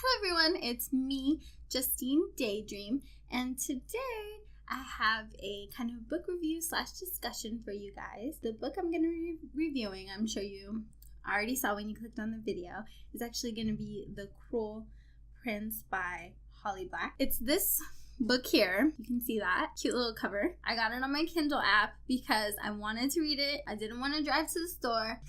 Hello everyone, it's me, Justine Daydream, and today I have a kind of book review / discussion for you guys. The book I'm going to be reviewing, I'm sure you already saw when you clicked on the video, is actually going to be The Cruel Prince by Holly Black. It's this book here. You can see that cute little cover. I got it on my Kindle app because I wanted to read it. I didn't want to drive to the store.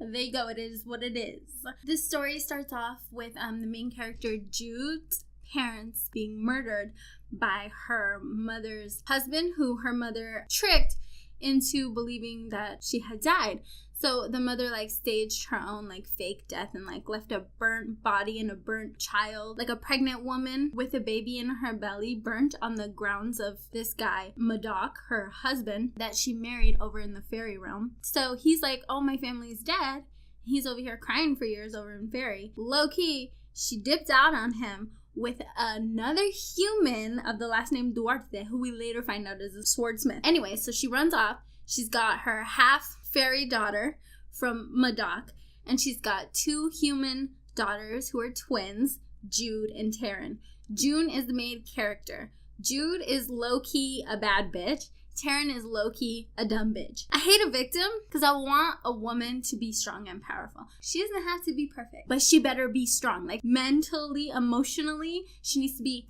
There you go, it is what it is. This story starts off with the main character Jude's parents being murdered by her mother's husband, who her mother tricked into believing that she had died. So the mother staged her own fake death and left a burnt body and a burnt child, like a pregnant woman with a baby in her belly, burnt on the grounds of this guy, Madoc, her husband, that she married over in the fairy realm. So he's like, oh, my family's dead. He's over here crying for years over in fairy. Low key, she dipped out on him with another human of the last name Duarte, who we later find out is a swordsmith. Anyway, so she runs off. She's got her half fairy daughter from Madoc, and she's got two human daughters who are twins, Jude and Taryn. June is the main character. Jude is low-key a bad bitch. Taryn is low-key a dumb bitch. I hate a victim because I want a woman to be strong and powerful. She doesn't have to be perfect, but she better be strong. Mentally, emotionally, she needs to be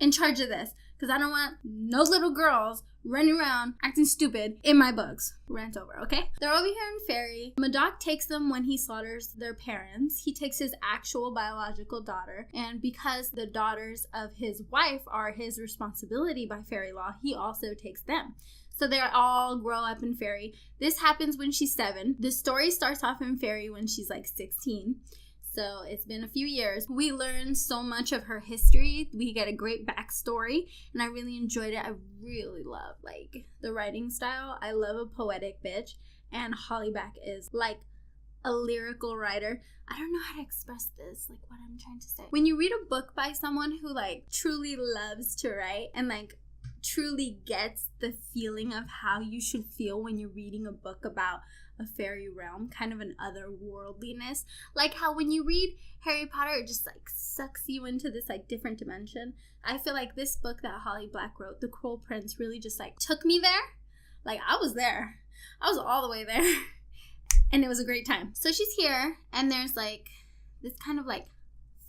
in charge of this, because I don't want no little girls running around acting stupid in my books. Rant over, okay? They're over here in fairy. Madoc takes them when he slaughters their parents. He takes his actual biological daughter, and because the daughters of his wife are his responsibility by fairy law, he also takes them. So they all grow up in fairy. This happens when she's 7. The story starts off in fairy when she's 16. So it's been a few years. We learn so much of her history. We get a great backstory, and I really enjoyed it. I really love the writing style. I love a poetic bitch, and Holly Black is a lyrical writer. I don't know how to express this, what I'm trying to say. When you read a book by someone who truly loves to write and truly gets the feeling of how you should feel when you're reading a book about a fairy realm, kind of an otherworldliness, how when you read Harry Potter, it just sucks you into this different dimension. I feel this book that Holly Black wrote, The Cruel Prince, really just took me there. I was there. I was all the way there. And it was a great time. So she's here, and there's this kind of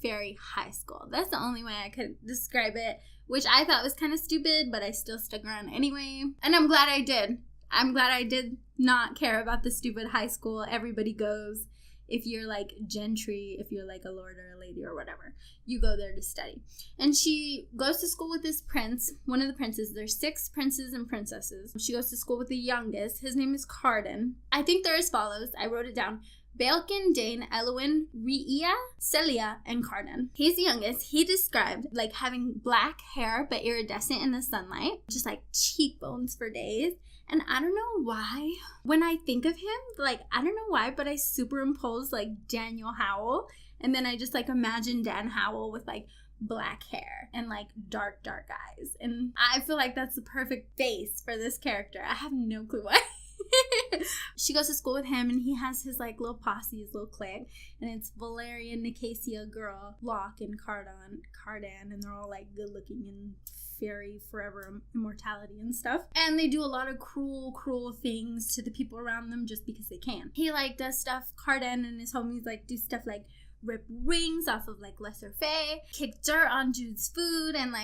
fairy high school. That's the only way I could describe it, which I thought was kind of stupid, but I still stuck around anyway. And I'm glad I did. I'm glad I did not care about the stupid high school everybody goes. If you're gentry, if you're a lord or a lady or whatever, you go there to study. And she goes to school with this prince, one of the princes. There's 6 princes and princesses. She goes to school with the youngest. His name is Carden. I think they're as follows. I wrote it down. Balkan, Dane, Elwyn, Rhea, Celia, and Carden. He's the youngest. He described having black hair but iridescent in the sunlight, just cheekbones for days. And I don't know why, when I think of him, I don't know why, but I superimpose Daniel Howell, and then I just imagine Dan Howell with black hair and dark eyes, and I feel that's the perfect face for this character. I have no clue why. She goes to school with him, and he has his little posse, his little clique, and it's Valerian, Nicasia, Girl, Locke, and Cardan, and they're all good looking and fairy forever immortality and stuff. And they do a lot of cruel things to the people around them just because they can. He does stuff, Cardan and his homies do stuff rip rings off of lesser fae, kick dirt on Jude's food, and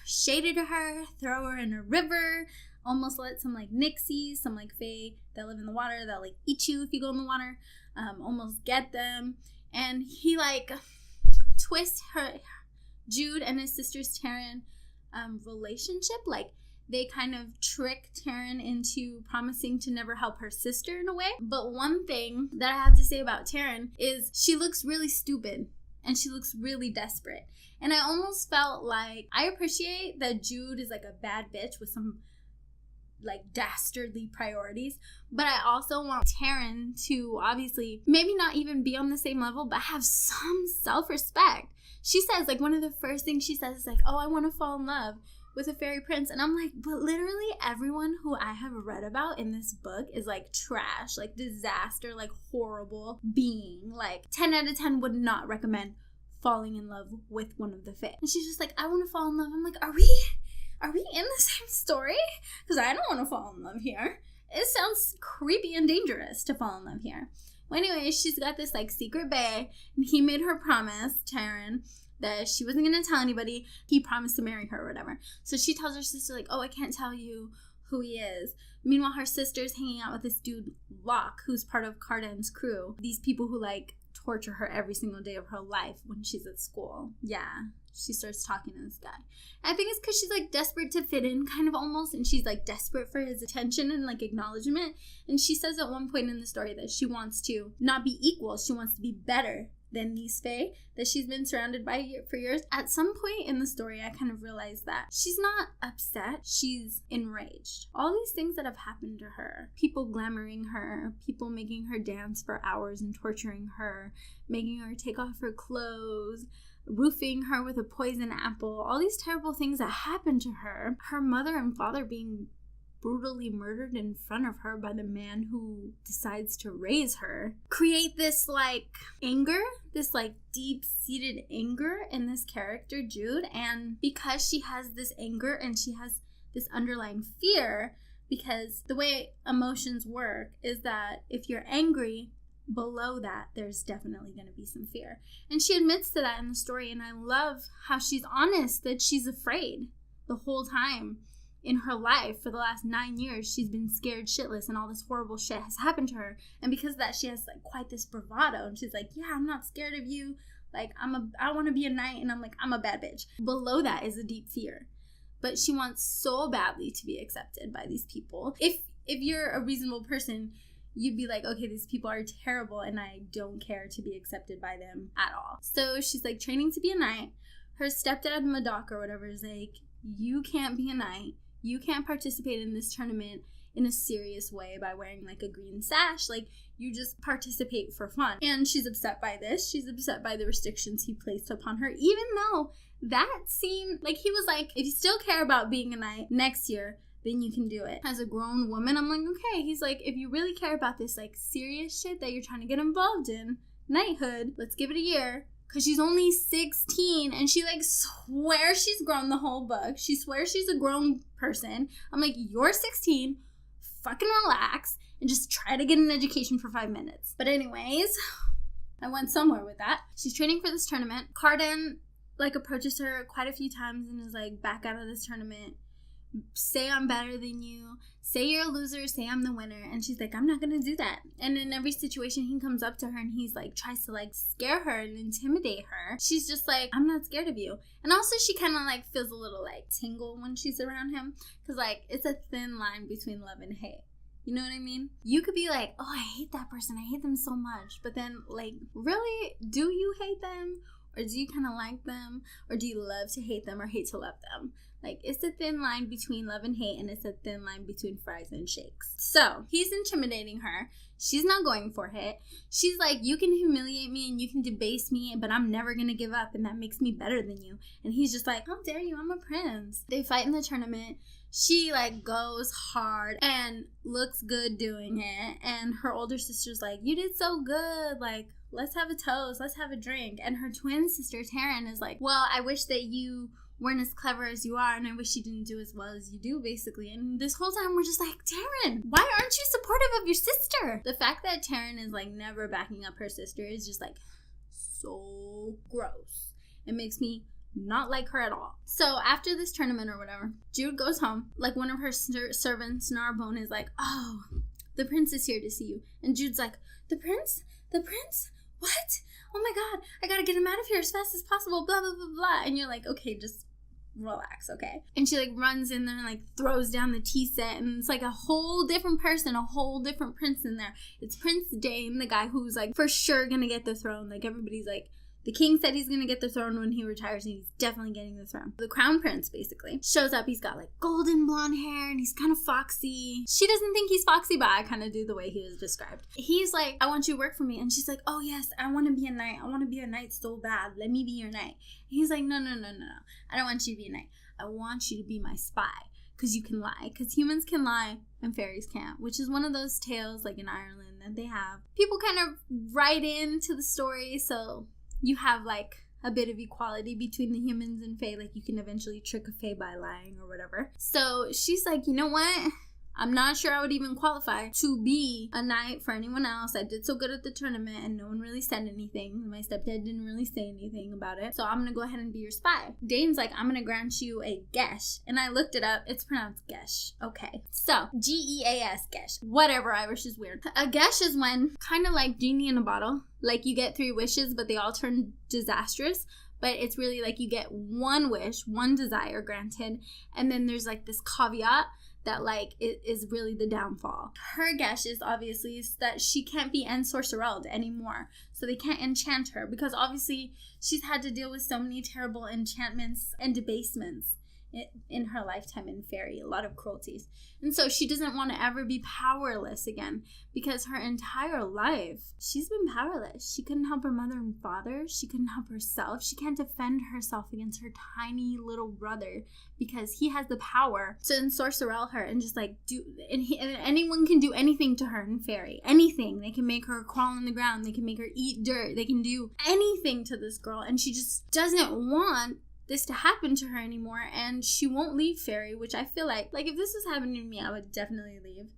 shaded her, throw her in a river, almost let some nixies, some fae that live in the water that eat you if you go in the water, almost get them. And he twists her, Jude and his sister's Taryn relationship. They kind of trick Taryn into promising to never help her sister in a way. But one thing that I have to say about Taryn is she looks really stupid and she looks really desperate. And I almost felt I appreciate that Jude is a bad bitch with some dastardly priorities, but I also want Taryn to obviously maybe not even be on the same level, but have some self-respect. She says one of the first things she says is oh, I want to fall in love with a fairy prince. And I'm but literally everyone who I have read about in this book is trash, disaster, horrible being. 10 out of 10 would not recommend falling in love with one of the Fae. And she's just like, I want to fall in love. I'm like, are we in the same story? Because I don't want to fall in love here. It sounds creepy and dangerous to fall in love here. Well, anyway, she's got this like secret bae, and he made her promise, Taryn, that she wasn't going to tell anybody. He promised to marry her or whatever. So she tells her sister, like, oh, I can't tell you who he is. Meanwhile, her sister's hanging out with this dude, Locke, who's part of Cardan's crew. These people who like torture her every single day of her life when she's at school. Yeah. She starts talking to this guy. And I think it's because she's like desperate to fit in, kind of almost, and she's like desperate for his attention and like acknowledgement. And she says at one point in the story that she wants to not be equal, she wants to be better than these Fae that she's been surrounded by for years. At some point in the story, I kind of realized that she's not upset, she's enraged. All these things that have happened to her, people glamoring her, people making her dance for hours and torturing her, making her take off her clothes, roofing her with a poison apple, all these terrible things that happened to her, her mother and father being brutally murdered in front of her by the man who decides to raise her, create this like anger, this like deep-seated anger in this character, Jude. And because she has this anger and she has this underlying fear, because the way emotions work is that if you're angry, below that, there's definitely going to be some fear. And she admits to that in the story, and I love how she's honest that she's afraid the whole time. In her life, for the last 9 years, she's been scared shitless and all this horrible shit has happened to her. And because of that, she has like quite this bravado. And she's like, yeah, I'm not scared of you. Like, I want to be a knight. And I'm like, I'm a bad bitch. Below that is a deep fear. But she wants so badly to be accepted by these people. If you're a reasonable person, you'd be like, okay, these people are terrible and I don't care to be accepted by them at all. So she's like training to be a knight. Her stepdad, Madoc or whatever, is like, you can't be a knight. You can't participate in this tournament in a serious way by wearing like a green sash. Like, you just participate for fun. And she's upset by this. She's upset by the restrictions he placed upon her, even though that seemed like he was like, if you still care about being a knight next year, then you can do it. As a grown woman, I'm like, okay. He's like, if you really care about this like serious shit that you're trying to get involved in, knighthood, let's give it a year. Because she's only 16 and she like swears she's grown the whole book. She swears she's a grown person. I'm like, you're 16, fucking relax and just try to get an education for 5 minutes. But anyways, I went somewhere with that. She's training for this tournament. Cardan like approaches her quite a few times and is like, back out of this tournament. Say I'm better than you. Say you're a loser. Say I'm the winner. And she's like, I'm not gonna do that. And in every situation, he comes up to her and he's like, tries to like scare her and intimidate her. She's just like, I'm not scared of you. And also she kind of like feels a little like tingle when she's around him, because like it's a thin line between love and hate. You know what I mean? You could be like, oh, I hate that person. I hate them so much. But then like, really, do you hate them? Or do you kind of like them? Or do you love to hate them or hate to love them? Like, it's a thin line between love and hate, and it's a thin line between fries and shakes. So, he's intimidating her. She's not going for it. She's like, you can humiliate me and you can debase me, but I'm never going to give up, and that makes me better than you. And he's just like, how dare you? I'm a prince. They fight in the tournament. She, like, goes hard and looks good doing it. And her older sister's like, you did so good. Like, let's have a toast. Let's have a drink. And her twin sister, Taryn, is like, well, I wish that you weren't as clever as you are, and I wish you didn't do as well as you do, basically. And this whole time we're just like, Taryn, why aren't you supportive of your sister? The fact that Taryn is like never backing up her sister is just like so gross. It makes me not like her at all. So after this tournament or whatever, Jude goes home. Like, one of her servants, Narbonne, is like, oh, the prince is here to see you. And Jude's like, the prince? The prince? What? Oh my god, I gotta get him out of here as fast as possible, blah, blah, blah, blah. And you're like, okay, just relax, okay? And she like runs in there and like throws down the tea set, and it's like a whole different person, a whole different prince in there. It's Prince Dane, the guy who's like for sure gonna get the throne. Like, everybody's like, the king said he's gonna get the throne when he retires, and he's definitely getting the throne. The crown prince basically shows up. He's got like golden blonde hair and he's kind of foxy. She doesn't think he's foxy, but I kind of do the way he was described. He's like, I want you to work for me. And she's like, oh yes, I want to be a knight. I want to be a knight so bad. Let me be your knight. And he's like, no. I don't want you to be a knight. I want you to be my spy. Because you can lie. Because humans can lie and fairies can't. Which is one of those tales like in Ireland that they have. People kind of write into the story, so you have like a bit of equality between the humans and fae. Like, you can eventually trick a fae by lying or whatever. So she's like, you know what? I'm not sure I would even qualify to be a knight for anyone else. I did so good at the tournament and no one really said anything. My stepdad didn't really say anything about it. So I'm going to go ahead and be your spy. Dane's like, I'm going to grant you a gesh. And I looked it up. It's pronounced gesh. Okay. So Geas, gesh. Whatever. Irish is weird. A gesh is when, kind of like genie in a bottle, like you get 3 wishes, but they all turn disastrous. But it's really like you get 1 wish, 1 desire granted. And then there's like this caveat that like it is really the downfall. Her gesh is obviously that she can't be ensorcerelled anymore. So they can't enchant her because obviously she's had to deal with so many terrible enchantments and debasements in her lifetime in fairy, a lot of cruelties. And so she doesn't want to ever be powerless again because her entire life she's been powerless. She couldn't help her mother and father. She couldn't help herself. She can't defend herself against her tiny little brother because he has the power to ensorcerell her and just like and anyone can do anything to her in fairy. Anything. They can make her crawl on the ground. They can make her eat dirt. They can do anything to this girl, and she just doesn't want this to happen to her anymore, and she won't leave fairy, which I feel like if this was happening to me, I would definitely leave.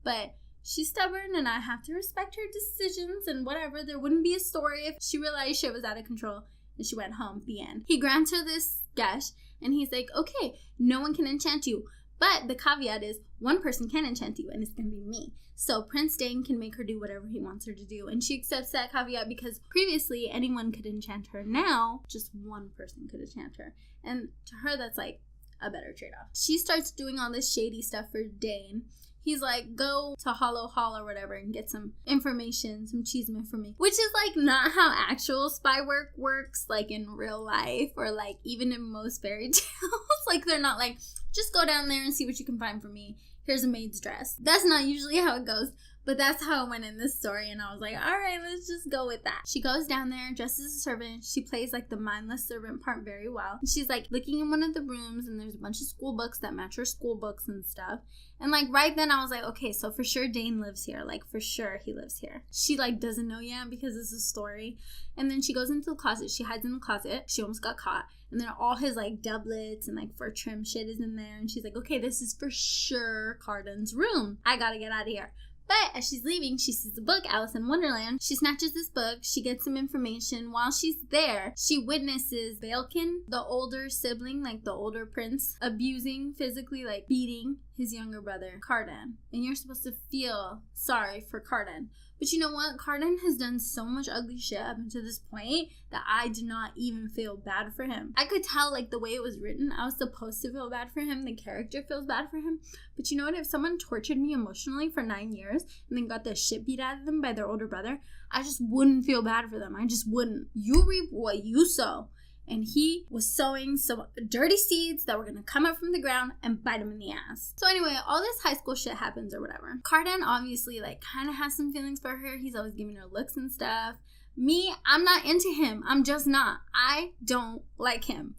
But she's stubborn, and I have to respect her decisions and whatever. There wouldn't be a story if she realized shit was out of control and she went home. The end. He grants her this gesh, and he's like, okay, no one can enchant you, but the caveat is 1 person can enchant you, and it's gonna be me. So Prince Dane can make her do whatever he wants her to do. And she accepts that caveat because previously anyone could enchant her. Now, just 1 person could enchant her. And to her, that's like a better trade-off. She starts doing all this shady stuff for Dane. He's like, go to Hollow Hall or whatever and get some information, some cheeseman for me. Which is like not how actual spy work works, like in real life or like even in most fairy tales. Like they're not like, just go down there and see what you can find for me. Here's a maid's dress. That's not usually how it goes, but that's how it went in this story, and I was like, all right, let's just go with that. She goes down there, dressed as a servant. She plays like the mindless servant part very well. And she's like looking in one of the rooms, and there's a bunch of school books that match her school books and stuff. And like right then I was like, okay, so for sure Dane lives here. Like for sure he lives here. She like doesn't know yet because it's a story. And then she goes into the closet. She hides in the closet. She almost got caught. And then all his like doublets and like fur trim shit is in there. And she's like, okay, this is for sure Cardan's room. I gotta get out of here. But as she's leaving, she sees a book, Alice in Wonderland. She snatches this book. She gets some information. While she's there, she witnesses Balkan, the older sibling, like the older prince, abusing, physically, like beating his younger brother, Cardan. And you're supposed to feel sorry for Cardan. But you know what? Cardan has done so much ugly shit up until this point that I do not even feel bad for him. I could tell, like, the way it was written, I was supposed to feel bad for him. The character feels bad for him. But you know what? If someone tortured me emotionally for 9 years and then got the shit beat out of them by their older brother, I just wouldn't feel bad for them. I just wouldn't. You reap what you sow. And he was sowing some dirty seeds that were going to come up from the ground and bite him in the ass. So anyway, all this high school shit happens or whatever. Cardan obviously like kind of has some feelings for her. He's always giving her looks and stuff. Me, I'm not into him. I'm just not. I don't like him.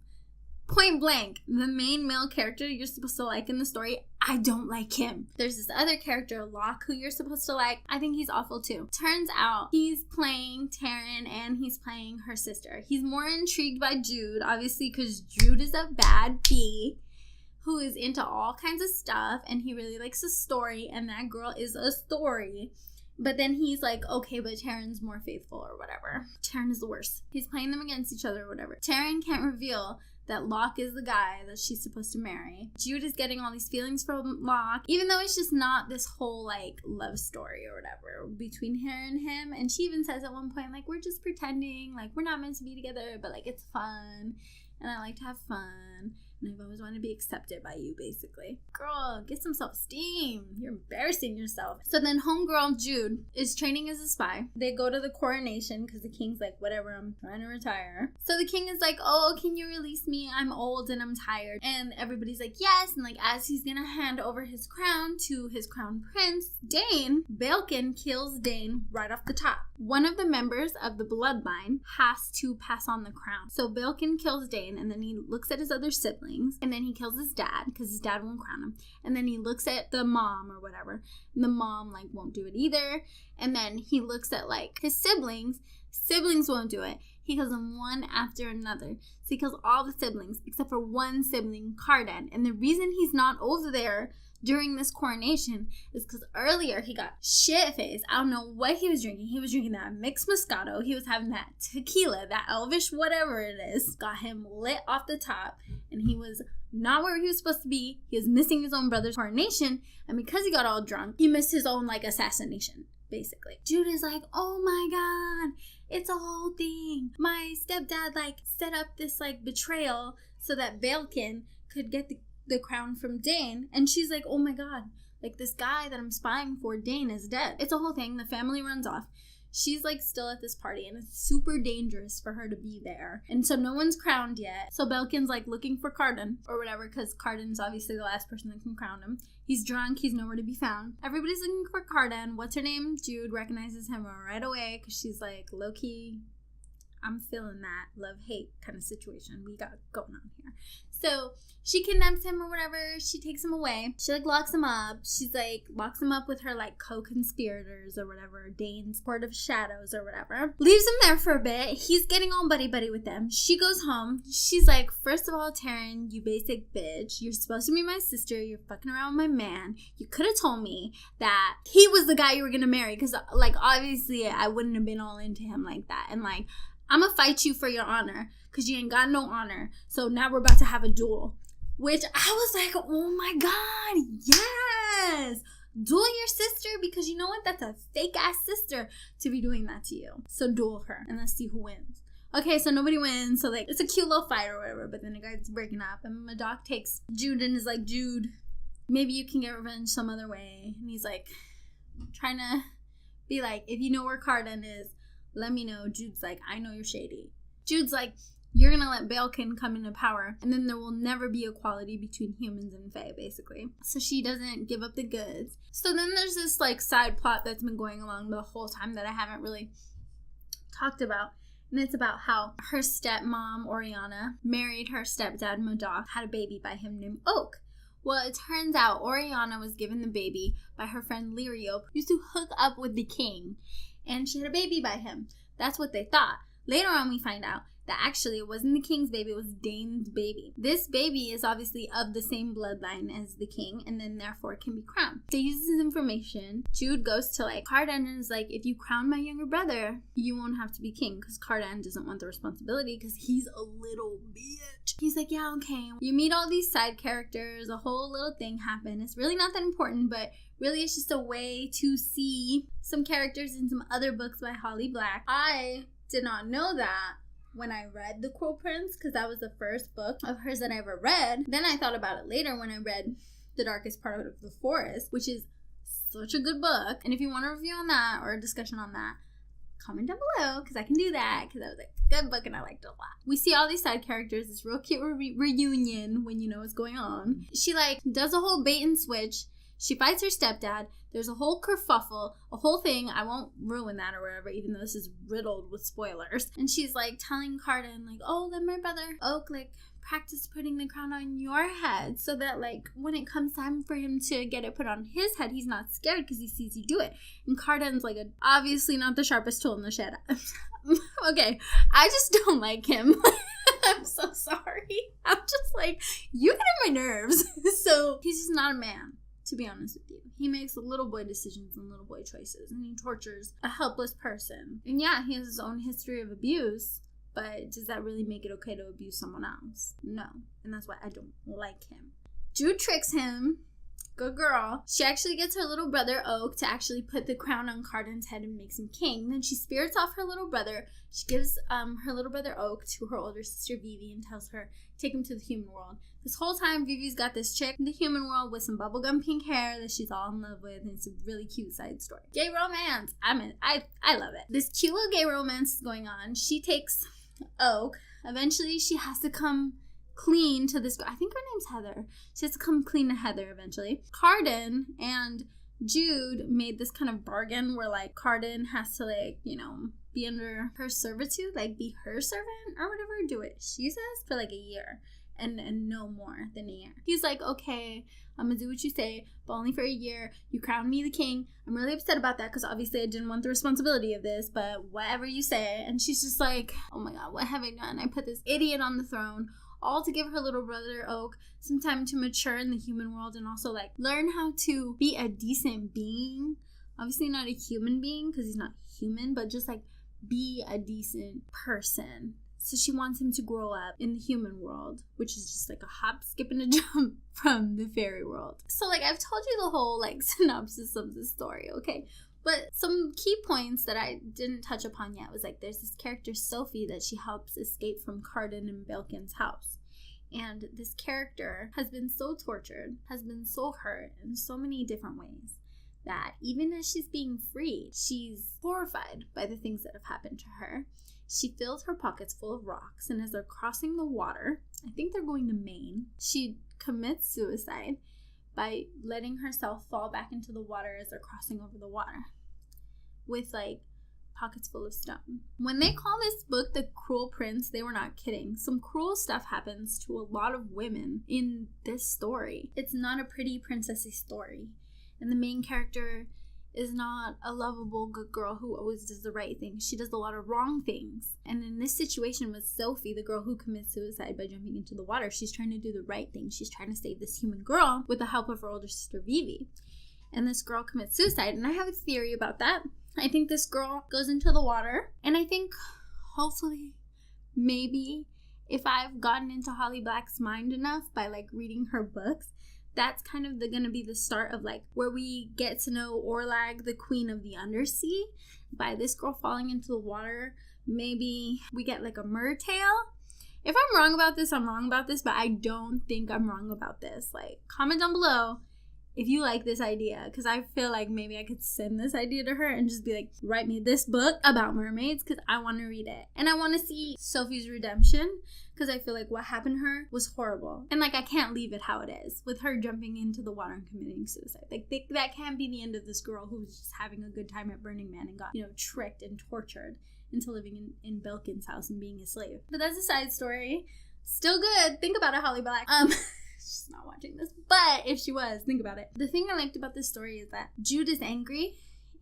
Point blank, the main male character you're supposed to like in the story, I don't like him. There's this other character, Locke, who you're supposed to like. I think he's awful too. Turns out he's playing Taryn and he's playing her sister. He's more intrigued by Jude, obviously, because Jude is a bad bee who is into all kinds of stuff, and he really likes a story, and that girl is a story. But then he's like, okay, but Taryn's more faithful or whatever. Taryn is the worst. He's playing them against each other or whatever. Taryn can't reveal that Locke is the guy that she's supposed to marry. Jude is getting all these feelings from Locke, even though it's just not this whole, like, love story or whatever between her and him. And she even says at one point, like, we're just pretending, like, we're not meant to be together, but, like, it's fun, and I like to have fun, and I've always wanted to be accepted by you, basically. Girl, get some self-esteem. You're embarrassing yourself. So then homegirl Jude is training as a spy. They go to the coronation because the king's like, whatever, I'm trying to retire. So the king is like, oh, can you release me? I'm old and I'm tired. And everybody's like, yes. And like, as he's gonna hand over his crown to his crown prince, Dane, Balkan kills Dane right off the top. One of the members of the bloodline has to pass on the crown. So Balkan kills Dane, and then he looks at his other siblings, and then he kills his dad because his dad won't crown him. And then he looks at the mom or whatever, and the mom like won't do it either. And then he looks at like his siblings won't do it. He kills them one after another. So he kills all the siblings except for one sibling, Cardan. And the reason he's not over there during this coronation is because earlier he got shit-faced. I don't know what he was drinking. He was drinking that mixed Moscato. He was having that tequila, that Elvish whatever it is. Got him lit off the top. And he was not where he was supposed to be. He was missing his own brother's coronation. And because he got all drunk, he missed his own, assassination, basically. Jude is like, oh my god, it's a whole thing. My stepdad, set up this, betrayal so that Belkin could get the crown from Dane. And she's like, oh my god, this guy that I'm spying for, Dane, is dead. It's a whole thing. The family runs off. She's still at this party, and it's super dangerous for her to be there. And so no one's crowned yet. So Belkin's looking for Cardan or whatever, because Cardan's obviously the last person that can crown him. He's drunk. He's nowhere to be found. Everybody's looking for Cardan. What's her name? Jude recognizes him right away because she's low-key, I'm feeling that love-hate kind of situation we got going on here. So she kidnaps him or whatever. She takes him away. She locks him up. She's locks him up with her co-conspirators or whatever. Dane's Court of Shadows or whatever. Leaves him there for a bit. He's getting all buddy-buddy with them. She goes home. She's like, first of all, Taryn, you basic bitch. You're supposed to be my sister. You're fucking around with my man. You could have told me that he was the guy you were going to marry. Because, obviously, I wouldn't have been all into him like that. And, I'm gonna fight you for your honor because you ain't got no honor. So now we're about to have a duel. Which I was like, oh my god, yes! Duel your sister, because you know what? That's a fake ass sister to be doing that to you. So duel her and let's see who wins. Okay, so nobody wins. So it's a cute little fight or whatever, but then the guy's breaking up and Madoc takes Jude and is like, Jude, maybe you can get revenge some other way. And he's trying to be if you know where Cardan is, let me know. Jude's I know you're shady. Jude's you're gonna let Belkin come into power, and then there will never be equality between humans and fae, basically. So she doesn't give up the goods. So then there's this side plot that's been going along the whole time that I haven't really talked about. And it's about how her stepmom, Oriana, married her stepdad, Madoc, had a baby by him named Oak. Well, it turns out Oriana was given the baby by her friend Lirio, who used to hook up with the king. And she had a baby by him. That's what they thought. Later on, we find out that actually it wasn't the king's baby, it was Dane's baby. This baby is obviously of the same bloodline as the king, and then therefore can be crowned. They use this information. Jude goes to Cardan and is if you crown my younger brother, you won't have to be king, because Cardan doesn't want the responsibility because he's a little bitch. He's yeah, okay. You meet all these side characters, a whole little thing happen. It's really not that important, but really it's just a way to see some characters in some other books by Holly Black. I did not know that when I read The Cruel Prince, because that was the first book of hers that I ever read. Then I thought about it later when I read The Darkest Part of the Forest, which is such a good book. And if you want a review on that or a discussion on that, comment down below, because I can do that, because that was a good book and I liked it a lot. We see all these side characters, this real cute reunion when you know what's going on. She does a whole bait and switch. She fights her stepdad. There's a whole kerfuffle, a whole thing. I won't ruin that or whatever, even though this is riddled with spoilers. And she's telling Cardan, oh, let my brother Oak, practice putting the crown on your head so that, when it comes time for him to get it put on his head, he's not scared because he sees you do it. And Cardan's, obviously not the sharpest tool in the shed. Okay, I just don't like him. I'm so sorry. I'm just you get on my nerves. So he's just not a man. To be honest with you, he makes little boy decisions and little boy choices, and he tortures a helpless person. And yeah, he has his own history of abuse, but does that really make it okay to abuse someone else? No, and that's why I don't like him. Jude tricks him. Good girl. She actually gets her little brother Oak to actually put the crown on Cardan's head and makes him king. Then she spirits off her little brother. She gives her little brother Oak to her older sister Vivi and tells her, take him to the human world. This whole time, Vivi's got this chick in the human world with some bubblegum pink hair that she's all in love with, and it's a really cute side story. Gay romance. I love it. This cute little gay romance is going on. She takes Oak. Eventually, she has to come clean to this girl. I think her name's Heather. She has to come clean to Heather eventually. Cardan and Jude made this kind of bargain where Cardan has to be under her servitude, be her servant or whatever, do what she says for a year. and no more than a year. He's like, okay, I'm gonna do what you say, but only for a year. You crown me the king. I'm really upset about that because obviously I didn't want the responsibility of this, but whatever you say. And she's just like, oh my god, what have I done? I put this idiot on the throne, all to give her little brother Oak some time to mature in the human world and also like learn how to be a decent being. Obviously not a human being because he's not human, but just like be a decent person. So she wants him to grow up in the human world, which is just like a hop, skip, and a jump from the fairy world. So like I've told you the whole like synopsis of the story, okay? But some key points that I didn't touch upon yet was like there's this character Sophie that she helps escape from Cardan and Belkin's house. And this character has been so tortured, has been so hurt in so many different ways that even as she's being freed, she's horrified by the things that have happened to her. She fills her pockets full of rocks, and as they're crossing the water, I think they're going to Maine, she commits suicide by letting herself fall back into the water as they're crossing over the water with like pockets full of stone. When they call this book The Cruel Prince, they were not kidding. Some cruel stuff happens to a lot of women in this story. It's not a pretty princessy story, and the main character is not a lovable good girl who always does the right thing. She does a lot of wrong things. And in this situation with Sophie, the girl who commits suicide by jumping into the water, she's trying to do the right thing. She's trying to save this human girl with the help of her older sister Vivi. And this girl commits suicide. And I have a theory about that. I think this girl goes into the water. And I think hopefully, maybe, if I've gotten into Holly Black's mind enough by like reading her books, that's kind of gonna be the start of like where we get to know Orlag, the queen of the undersea. By this girl falling into the water, maybe we get like a mertale. If I'm wrong about this, I'm wrong about this, but I don't think I'm wrong about this. Like, comment down below if you like this idea, because I feel like maybe I could send this idea to her and just be like, write me this book about mermaids because I want to read it. And I want to see Sophie's redemption because I feel like what happened to her was horrible. And like I can't leave it how it is with her jumping into the water and committing suicide. Like that can't be the end of this girl who was just having a good time at Burning Man and got, tricked and tortured into living in Belkin's house and being a slave. But that's a side story. Still good. Think about it, Holly Black. She's not watching this, but if she was, think about it. The thing I liked about this story is that Jude is angry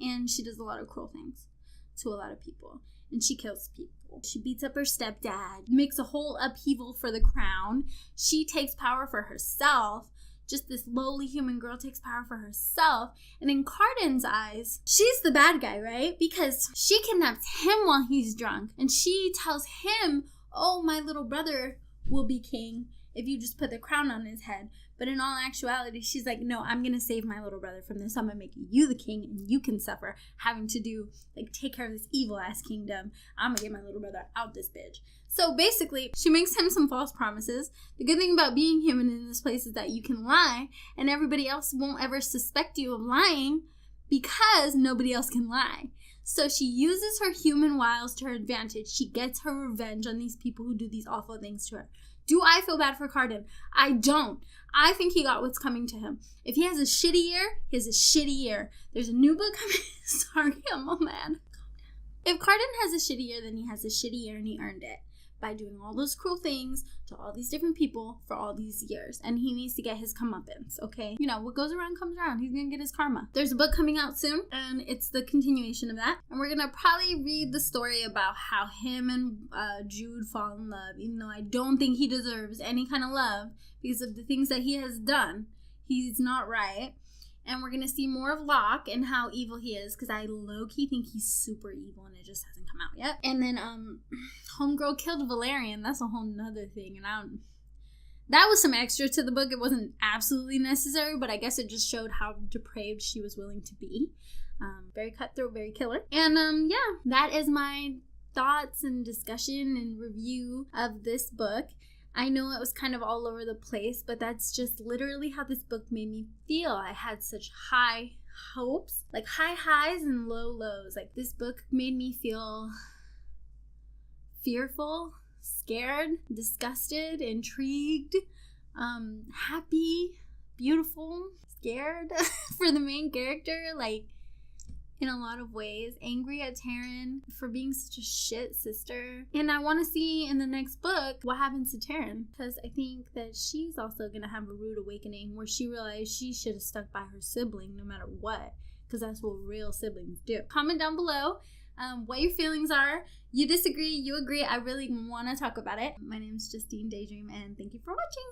and she does a lot of cruel things to a lot of people, and she kills people. She beats up her stepdad, makes a whole upheaval for the crown. She takes power for herself. Just this lowly human girl takes power for herself. And in Cardan's eyes, she's the bad guy, right? Because she kidnaps him while he's drunk, and she tells him, oh, my little brother will be king if you just put the crown on his head. But in all actuality, she's like, no, I'm going to save my little brother from this. I'm going to make you the king and you can suffer having to take care of this evil ass kingdom. I'm going to get my little brother out this bitch. So basically, she makes him some false promises. The good thing about being human in this place is that you can lie and everybody else won't ever suspect you of lying because nobody else can lie. So she uses her human wiles to her advantage. She gets her revenge on these people who do these awful things to her. Do I feel bad for Cardan? I don't. I think he got what's coming to him. If he has a shitty year, he has a shitty year. There's a new book coming. Sorry, I'm all mad. If Cardan has a shitty year, then he has a shitty year and he earned it by doing all those cruel things to all these different people for all these years. And he needs to get his comeuppance, okay? What goes around comes around. He's gonna get his karma. There's a book coming out soon, and it's the continuation of that. And we're gonna probably read the story about how him and Jude fall in love, even though I don't think he deserves any kind of love because of the things that he has done. He's not right. And we're going to see more of Locke and how evil he is, because I low-key think he's super evil and it just hasn't come out yet. And then Homegirl killed Valerian. That's a whole nother thing. And that was some extra to the book. It wasn't absolutely necessary, but I guess it just showed how depraved she was willing to be. Very cutthroat, very killer. And yeah, that is my thoughts and discussion and review of this book. I know it was kind of all over the place, but that's just literally how this book made me feel. I had such high hopes, like high highs and low lows. Like this book made me feel fearful, scared, disgusted, intrigued, happy, beautiful, scared for the main character. Like in a lot of ways, angry at Taryn for being such a shit sister. And I want to see in the next book what happens to Taryn, because I think that she's also going to have a rude awakening where she realized she should have stuck by her sibling no matter what, because that's what real siblings do. Comment down below what your feelings are. You disagree, you agree. I really want to talk about it. My name is Justine Daydream, and thank you for watching.